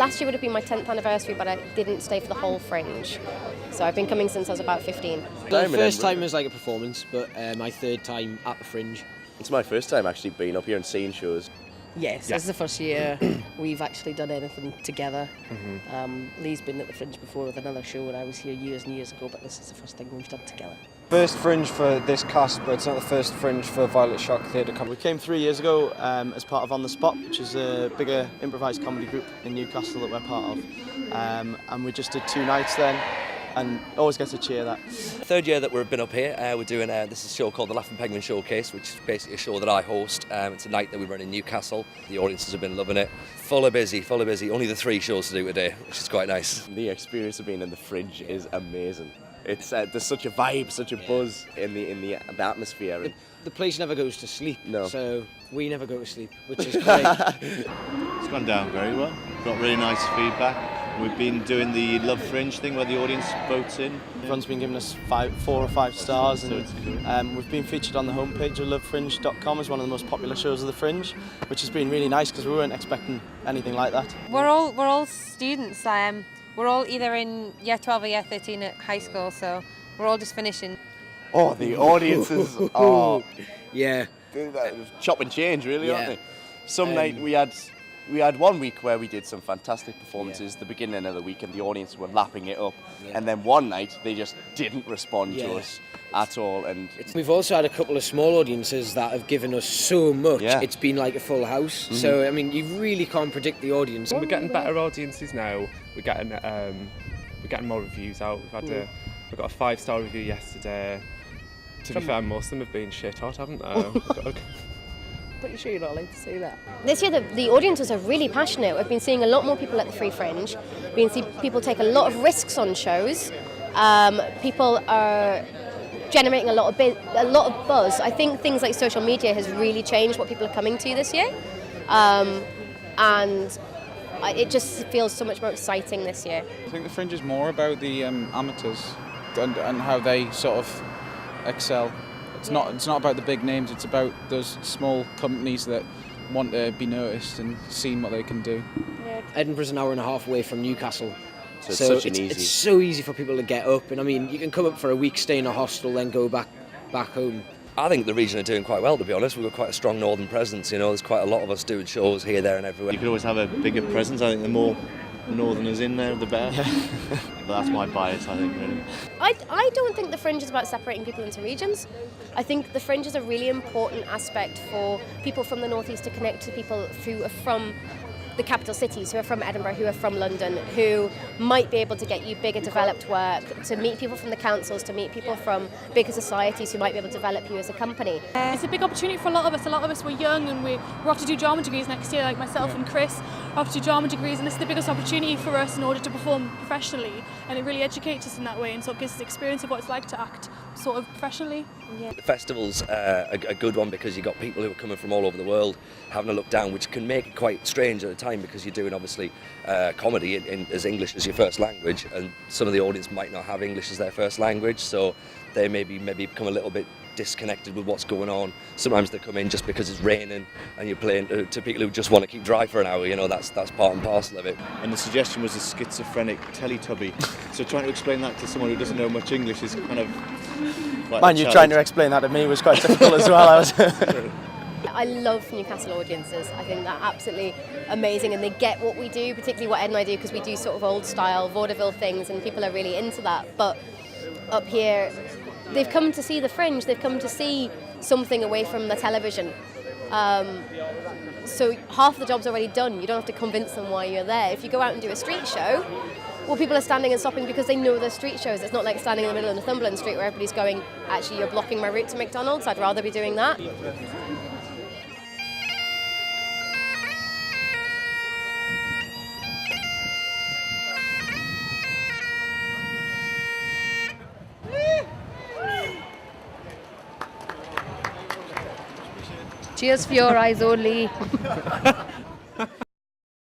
last year would have been my 10th anniversary, but I didn't stay for the whole Fringe. So I've been coming since I was about 15. The first time was like a performance, but my third time at the Fringe. It's my first time actually being up here and seeing shows. Yes, this is the first year we've actually done anything together. Lee's been at the Fringe before with another show when I was here years and years ago, but this is the first thing we've done together. First Fringe for this cast, but it's not the first Fringe for Violet Shock Theatre Company. We came 3 years ago as part of On The Spot, which is a bigger improvised comedy group in Newcastle that we're part of. And we just did 2 nights then, and always get to cheer that. Third year that we've been up here, we're doing this is a show called the Laughing Penguin Showcase, which is basically a show that I host. It's a night that we run in Newcastle. The audiences have been loving it. Full of busy. Only the 3 shows to do today, which is quite nice. The experience of being in the Fringe is amazing. It's there's such a vibe, such a buzz in the atmosphere. The place never goes to sleep, No. So we never go to sleep, which is great. It's gone down very well. Got really nice feedback. We've been doing the Love Fringe thing where the audience votes in. Everyone's been giving us 4 or 5 stars, So and it's cool. we've been featured on the homepage of lovefringe.com as one of the most popular shows of the Fringe, which has been really nice because we weren't expecting anything like that. We're all students. We're all either in year 12 or year 13 at high school, so we're all just finishing. Oh, the audiences are Yeah. chop and change, really, Yeah. aren't they? Some night we had 1 week where we did some fantastic performances. The beginning of the week, and the audience were lapping it up. Yeah. And then one night they just didn't respond to Yeah. us at all. And We've also had a couple of small audiences that have given us so much. Yeah. It's been like a full house. So I mean, you really can't predict the audience. We're getting better audiences now. We're getting more reviews out. We got a 5-star review yesterday. To be fair, most of them have been shit hot, haven't they? Pretty sure you're not allowed to say that. This year the audiences are really passionate. We've been seeing a lot more people at the Free Fringe. We've been seeing people take a lot of risks on shows. People are generating a lot of buzz. I think things like social media has really changed what people are coming to this year. And it just feels so much more exciting this year. I think the Fringe is more about the amateurs and how they sort of excel. It's not about the big names, it's about those small companies that want to be noticed and seeing what they can do. Edinburgh's an hour and a half away from Newcastle. So it's such an it's so easy for people to get up, and I mean, you can come up for a week, stay in a hostel, then go back home. I think the region are doing quite well, to be honest. We've got quite a strong northern presence, there's quite a lot of us doing shows here, there and everywhere. You could always have a bigger presence. I think the more northerners in there, the better. But that's my bias, I think, really. I don't think the Fringe is about separating people into regions. I think the Fringe is a really important aspect for people from the northeast to connect to people who are from the capital cities, who are from Edinburgh, who are from London, who might be able to get you bigger developed work, to meet people from the councils, to meet people from bigger societies who might be able to develop you as a company. It's a big opportunity for a lot of us. A lot of us were young and we're off to do drama degrees next year, like myself and Chris are off to do drama degrees, and this is the biggest opportunity for us in order to perform professionally, and it really educates us in that way and sort of gives us experience of what it's like to act sort of professionally. Yeah. The festival's a good one because you've got people who are coming from all over the world having a look down, which can make it quite strange at the time because you're doing obviously comedy as English as your first language, and some of the audience might not have English as their first language, so they maybe become a little bit disconnected with what's going on. Sometimes they come in just because it's raining and you're playing to people who just want to keep dry for an hour, that's part and parcel of it. And the suggestion was a schizophrenic Teletubby. So trying to explain that to someone who doesn't know much English is kind of quite Mind you, trying to explain that to me was quite difficult as well. I love Newcastle audiences. I think they're absolutely amazing, and they get what we do, particularly what Ed and I do, because we do sort of old style vaudeville things and people are really into that. But up here, they've come to see the Fringe, they've come to see something away from the television. So half the job's already done. You don't have to convince them why you're there. If you go out and do a street show, well, people are standing and stopping because they know they're street shows. It's not like standing in the middle of Northumberland Street where everybody's going, actually, you're blocking my route to McDonald's. I'd rather be doing that. Cheers for your eyes only.